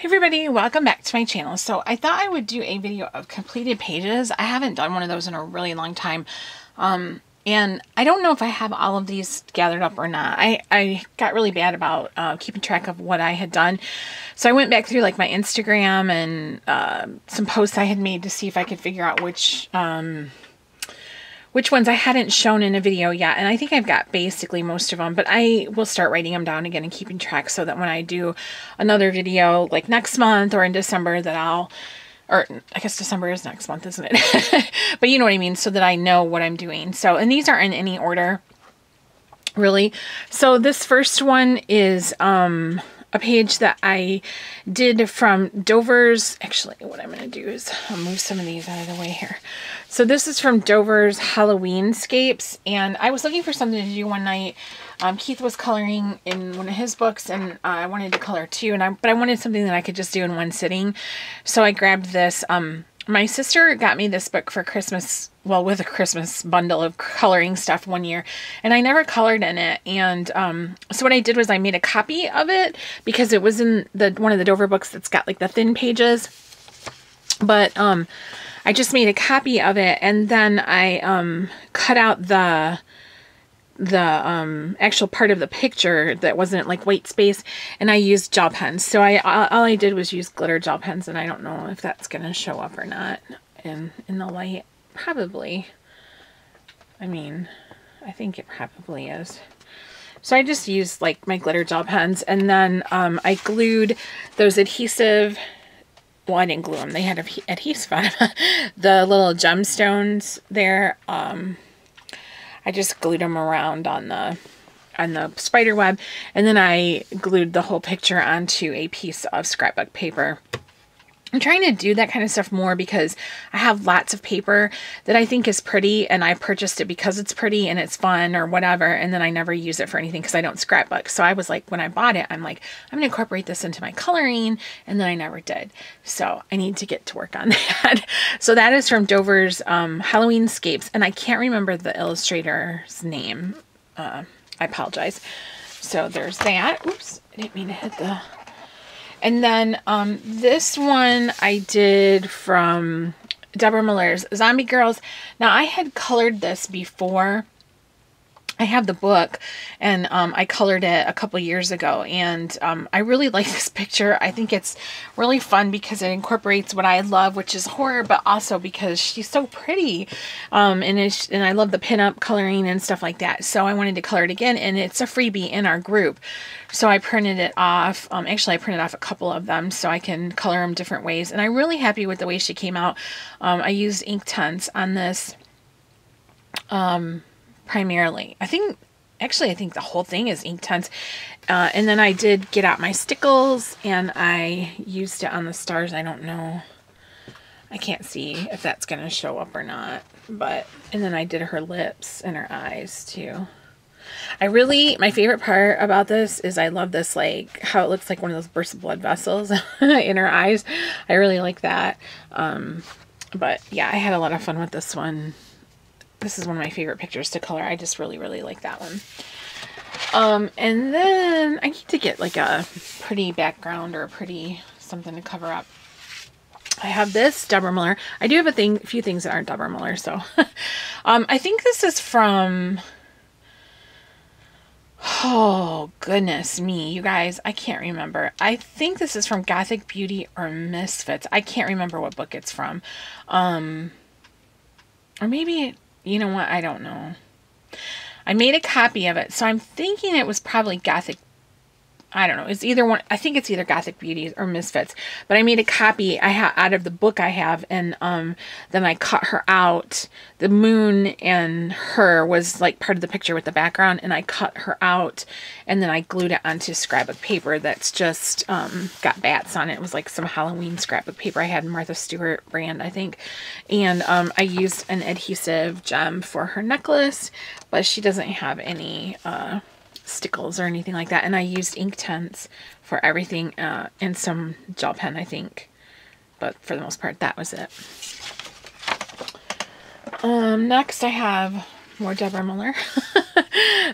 Hey everybody, welcome back to my channel. So I thought I would do a video of completed pages. I haven't done one of those in a really long time. And I don't know if I have all of these gathered up or not. I got really bad about keeping track of what I had done. So I went back through like my Instagram and some posts I had made to see if I could figure out which ones I hadn't shown in a video yet. And I think I've got basically most of them, but I will start writing them down again and keeping track so that when I do another video like next month or in December that or I guess December is next month, isn't it? But you know what I mean? So that I know what I'm doing. So, and these aren't in any order, really. So this first one is a page that I did from Dover's. Actually, what I'm going to do is I'll move some of these out of the way here. So this is from Dover's Halloweenscapes, and I was looking for something to do one night. Keith was coloring in one of his books, and I wanted to color too, but I wanted something that I could just do in one sitting. So I grabbed this. My sister got me this book for Christmas, well, with a Christmas bundle of coloring stuff one year, and I never colored in it. And so what I did was I made a copy of it because it was in one of the Dover books that's got like the thin pages. But I just made a copy of it, and then I cut out the actual part of the picture that wasn't like white space, and I used gel pens. So all I did was use glitter gel pens, and I don't know if that's gonna show up or not in the light. Probably. I mean, I think it probably is. So I just used like my glitter gel pens, and then I glued those adhesive. Well, I didn't glue them. They had adhesive on them. The little gemstones there. I just glued them around on the spider web, and then I glued the whole picture onto a piece of scrapbook paper. I'm trying to do that kind of stuff more because I have lots of paper that I think is pretty, and I purchased it because it's pretty and it's fun or whatever, and then I never use it for anything because I don't scrapbook. So I was like, when I bought it, I'm like, I'm going to incorporate this into my coloring, and then I never did. So I need to get to work on that. So that is from Dover's Halloweenscapes, and I can't remember the illustrator's name. I apologize. So there's that. Oops, I didn't mean to hit the... And then this one I did from Deborah Miller's Zombie Girls. Now I had colored this before. I have the book, and I colored it a couple years ago, and I really like this picture. I think it's really fun because it incorporates what I love, which is horror, but also because she's so pretty, and I love the pinup coloring and stuff like that. So I wanted to color it again, and it's a freebie in our group. So I printed it off. Actually, I printed off a couple of them so I can color them different ways, and I'm really happy with the way she came out. I used ink tints on this. Primarily. I think the whole thing is ink tints. And then I did get out my stickles, and I used it on the stars. I don't know. I can't see if that's going to show up or not. And then I did her lips and her eyes too. My favorite part about this is I love this, like, how it looks like one of those burst of blood vessels in her eyes. I really like that. But yeah, I had a lot of fun with this one. This is one of my favorite pictures to color. I just really, really like that one. And then I need to get like a pretty background or a pretty something to cover up. I have this Deborah Miller. I do have a few things that aren't Deborah Miller. So I think this is from, oh goodness me, you guys, I can't remember. I think this is from Gothic Beauty or Misfits. I can't remember what book it's from. Or maybe... You know what? I don't know. I made a copy of it, so I'm thinking it was probably Gothic. I don't know. It's either one. I think it's either Gothic Beauty or Misfits. But I made a copy out of the book I have, and then I cut her out. The moon and her was like part of the picture with the background, and I cut her out, and then I glued it onto scrapbook paper that's just got bats on it. It was like some Halloween scrapbook paper I had in Martha Stewart brand, I think. And I used an adhesive gem for her necklace, but she doesn't have any stickles or anything like that, and I used ink tints for everything, and some gel pen, I think, but for the most part that was it. Next I have more Deborah Miller.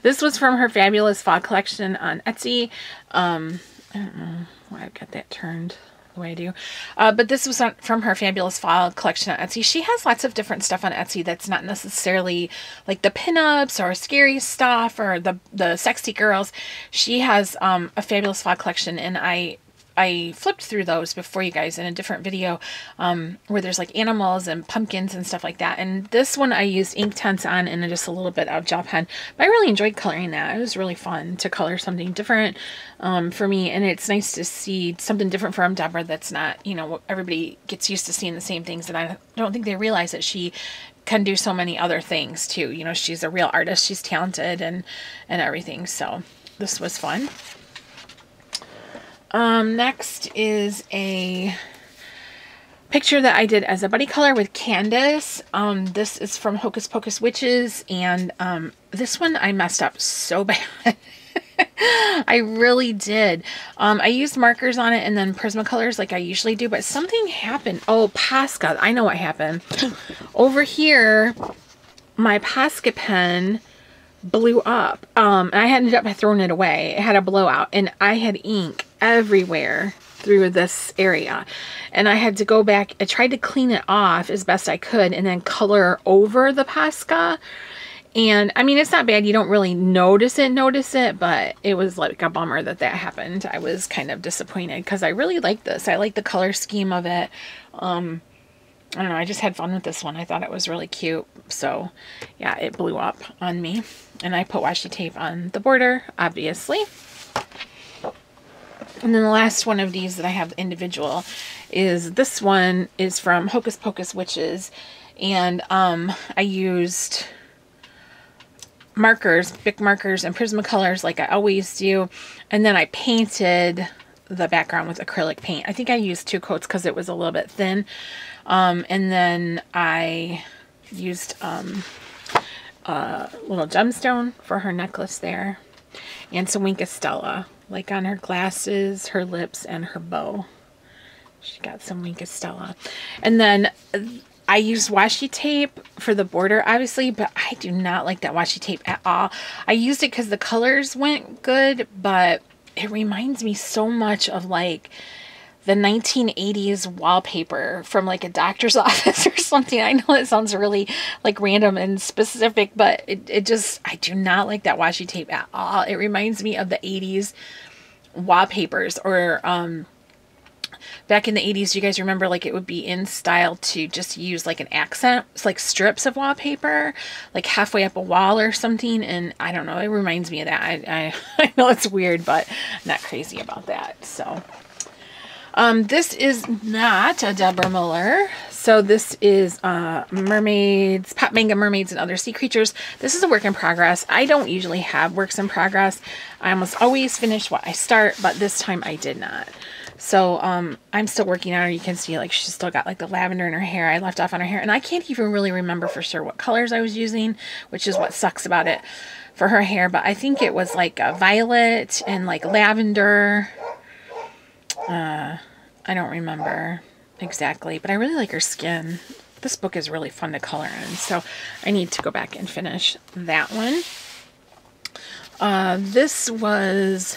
This was from her fabulous fall collection on Etsy. I don't know why I've got that turned the way I do. But this was from her Fabulous Fall collection on Etsy. She has lots of different stuff on Etsy that's not necessarily like the pinups or scary stuff or the sexy girls. She has a Fabulous Fall collection, and I flipped through those before you guys in a different video where there's like animals and pumpkins and stuff like that. And this one I used ink tints on and just a little bit of gel pen. But I really enjoyed coloring that. It was really fun to color something different for me. And it's nice to see something different from Deborah that's not, you know, everybody gets used to seeing the same things. And I don't think they realize that she can do so many other things too. You know, she's a real artist. She's talented and everything. So this was fun. Next is a picture that I did as a buddy color with Candace. This is from Hocus Pocus Witches, and this one I messed up so bad. I really did. I used markers on it and then Prismacolors like I usually do, but something happened. Oh, Posca. I know what happened. Over here, my Posca pen blew up. And I ended up throwing it away. It had a blowout, and I had ink everywhere through this area, and I had to go back. I tried to clean it off as best I could and then color over the Posca. And I mean, it's not bad. You don't really notice it, but it was like a bummer that happened. I was kind of disappointed because I really like this. I like the color scheme of it. I don't know. I just had fun with this one. I thought it was really cute. So yeah, it blew up on me, and I put washi tape on the border, obviously. And then the last one of these that I have individual is this one is from Hocus Pocus Witches. And I used markers, Bic markers and Prismacolors like I always do. And then I painted the background with acrylic paint. I think I used 2 coats because it was a little bit thin. And then I used a little gemstone for her necklace there. And some Wink of Stella, like on her glasses, her lips, and her bow. She got some Wink of Stella. And then I used washi tape for the border, obviously, but I do not like that washi tape at all. I used it because the colors went good, but it reminds me so much of like the 1980s wallpaper from like a doctor's office or something. I know it sounds really like random and specific, but it just, I do not like that washi tape at all. It reminds me of the 80s wallpapers, or back in the 80s, you guys remember like it would be in style to just use like an accent. It's like strips of wallpaper, like halfway up a wall or something. And I don't know, it reminds me of that. I know it's weird, but I'm not crazy about that. So this is not a Deborah Miller. So this is mermaids, pop manga mermaids and other sea creatures. This is a work in progress. I don't usually have works in progress. I almost always finish what I start, but this time I did not. So I'm still working on her. You can see like she's still got like the lavender in her hair. I left off on her hair, and I can't even really remember for sure what colors I was using, which is what sucks about it for her hair. But I think it was like a violet and like lavender. I don't remember exactly, but I really like her skin. This book is really fun to color in, so I need to go back and finish that one. This was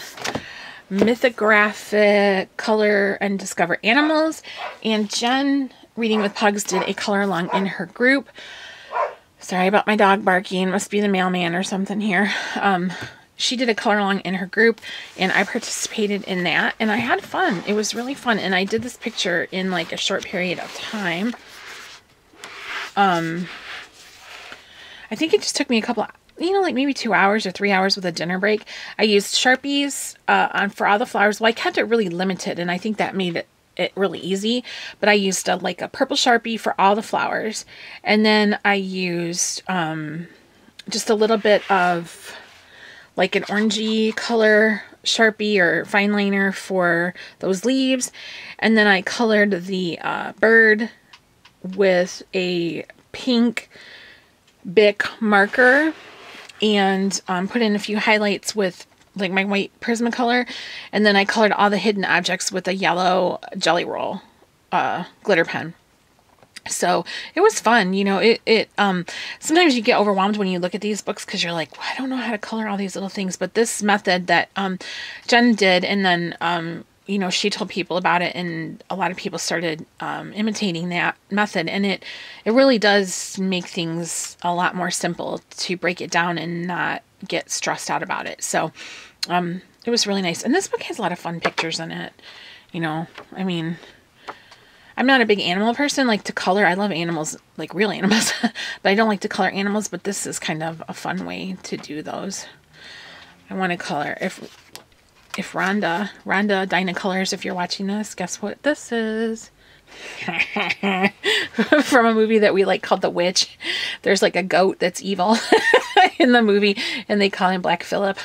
Mythographic Color and Discover Animals, and Jen, Reading with Pugs, did a color along in her group. Sorry about my dog barking. Must be the mailman or something here. She did a color along in her group, and I participated in that, and I had fun. It was really fun, and I did this picture in like a short period of time. I think it just took me a couple, you know, like maybe 2 hours or 3 hours with a dinner break. I used Sharpies for all the flowers. Well, I kept it really limited, and I think that made it really easy. But I used like a purple Sharpie for all the flowers, and then I used just a little bit of like an orangey color Sharpie or fine liner for those leaves. And then I colored the bird with a pink Bic marker and put in a few highlights with like my white Prismacolor. And then I colored all the hidden objects with a yellow Jelly Roll glitter pen. So it was fun. You know, sometimes you get overwhelmed when you look at these books because you're like, well, I don't know how to color all these little things. But this method that Jen did, and then you know, she told people about it, and a lot of people started imitating that method, and it really does make things a lot more simple to break it down and not get stressed out about it. So it was really nice. And this book has a lot of fun pictures in it. You know, I mean, I'm not a big animal person, like to color. I love animals, like real animals, but I don't like to color animals, but this is kind of a fun way to do those. I want to color. If Rhonda Dynacolors, if you're watching this, guess what this is? From a movie that we like called The Witch. There's like a goat that's evil in the movie, and they call him Black Phillip.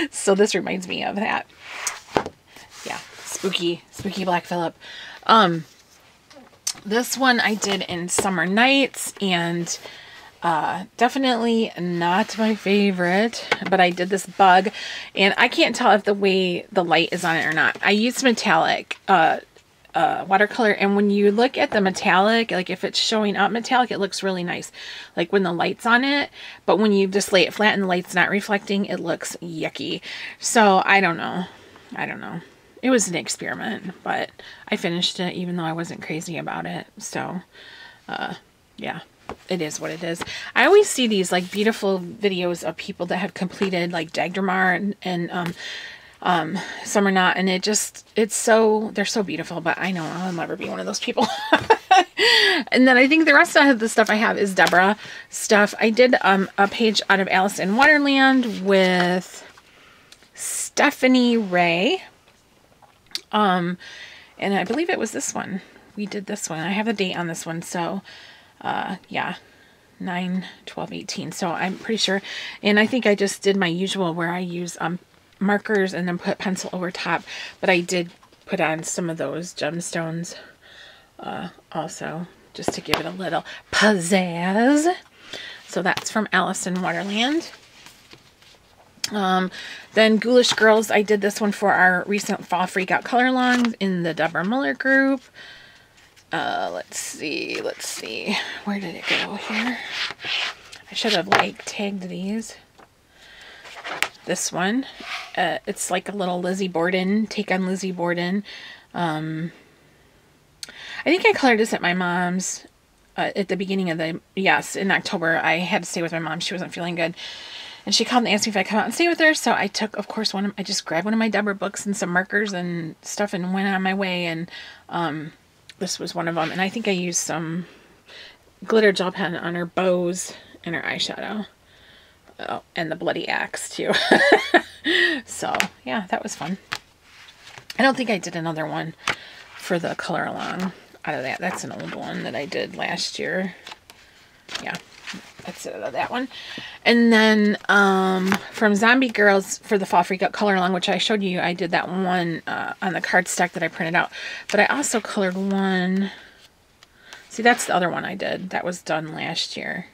So this reminds me of that. Yeah, spooky Black Phillip. This one I did in Summer Nights, and definitely not my favorite, but I did this bug, and I can't tell if the way the light is on it or not. I used metallic watercolor, and when you look at the metallic, like if it's showing up metallic, it looks really nice, like when the light's on it, but when you just lay it flat and the light's not reflecting, it looks yucky. So I don't know. It was an experiment, but I finished it even though I wasn't crazy about it. So yeah, it is what it is. I always see these like beautiful videos of people that have completed like Dagmar and Summer Knot, and they're so beautiful, but I know I'll never be one of those people. And then I think the rest of the stuff I have is Deborah stuff. I did a page out of Alice in Wonderland with Stephanie Ray. And I believe it was this one. We did this one. I have the date on this one. So, yeah, 9/12/18. So I'm pretty sure. And I think I just did my usual where I use, markers and then put pencil over top. But I did put on some of those gemstones, also, just to give it a little pizzazz. So that's from Alice in Wonderland. Then Ghoulish Girls, I did this one for our recent Fall Freak Out color alongs in the Deborah Muller group. Let's see. Where did it go here? I should have like tagged these. This one, it's like a little Lizzie Borden, take on Lizzie Borden. I think I colored this at my mom's, at the beginning of in October. I had to stay with my mom. She wasn't feeling good. And she called and asked me if I'd come out and stay with her. So I took, of course, I just grabbed one of my Deborah books and some markers and stuff and went on my way. And this was one of them. And I think I used some glitter gel pen on her bows and her eyeshadow. Oh, and the bloody axe, too. So, yeah, that was fun. I don't think I did another one for the color along out of that. That's an old one that I did last year. Yeah. That's it out of that one. And then from Zombie Girls for the Fall Freak Out color along, which I showed you, I did that one on the cardstock that I printed out. But I also colored one. See, that's the other one I did. That was done last year.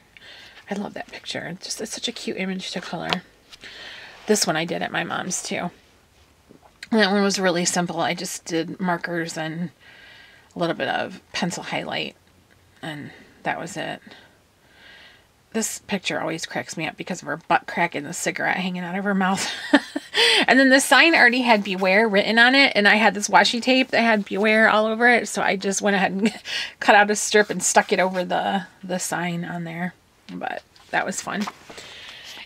I love that picture. It's such a cute image to color. This one I did at my mom's too. And that one was really simple. I just did markers and a little bit of pencil highlight. And that was it. This picture always cracks me up because of her butt crack and the cigarette hanging out of her mouth. And then the sign already had Beware written on it. And I had this washi tape that had Beware all over it. So I just went ahead and cut out a strip and stuck it over the sign on there. But that was fun.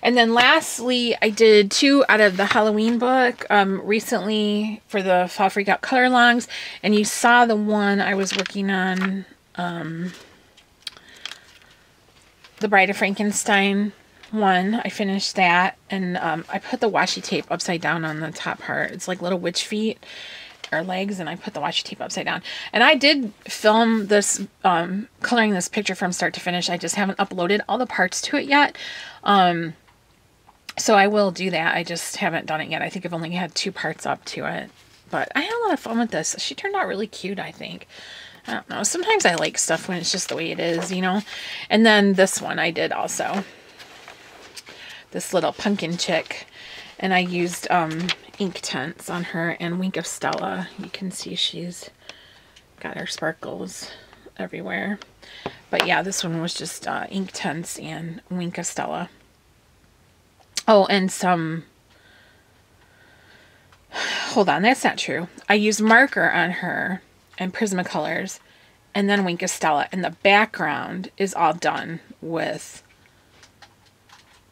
And then lastly, I did 2 out of the Halloween book recently for the Fall Freak Out color alongs. And you saw the one I was working on, the Bride of Frankenstein one. I finished that, and I put the washi tape upside down on the top part. It's like little witch feet or legs, and I put the washi tape upside down. And I did film this, coloring this picture from start to finish. I just haven't uploaded all the parts to it yet. So I will do that. I just haven't done it yet. I think I've only had 2 parts up to it. But I had a lot of fun with this. She turned out really cute, I think. I don't know. Sometimes I like stuff when it's just the way it is, you know. And then this one I did also. This little pumpkin chick. And I used ink tints on her and Wink of Stella. You can see she's got her sparkles everywhere. But yeah, this one was just ink tints and Wink of Stella. Oh, and some hold on, that's not true. I used marker on her and Prismacolors and then Wink of Stella. And the background is all done with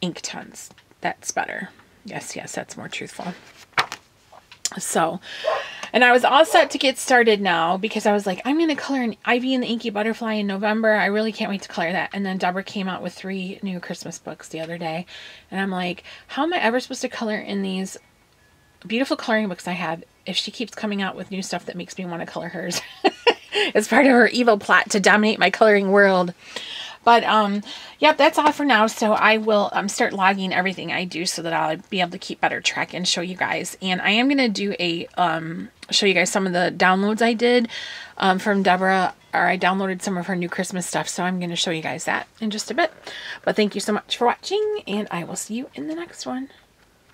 Inktones. That's better. Yes, that's more truthful. So, and I was all set to get started now because I was like, I'm going to color an Ivy and the Inky Butterfly in November. I really can't wait to color that. And then Deborah came out with 3 new Christmas books the other day. And I'm like, how am I ever supposed to color in these beautiful coloring books I have if she keeps coming out with new stuff that makes me want to color hers? It's part of her evil plot to dominate my coloring world. But, yep, that's all for now. So I will start logging everything I do so that I'll be able to keep better track and show you guys. And I am going to do a, show you guys some of the downloads I did from Deborah, or I downloaded some of her new Christmas stuff. So I'm going to show you guys that in just a bit. But thank you so much for watching, and I will see you in the next one.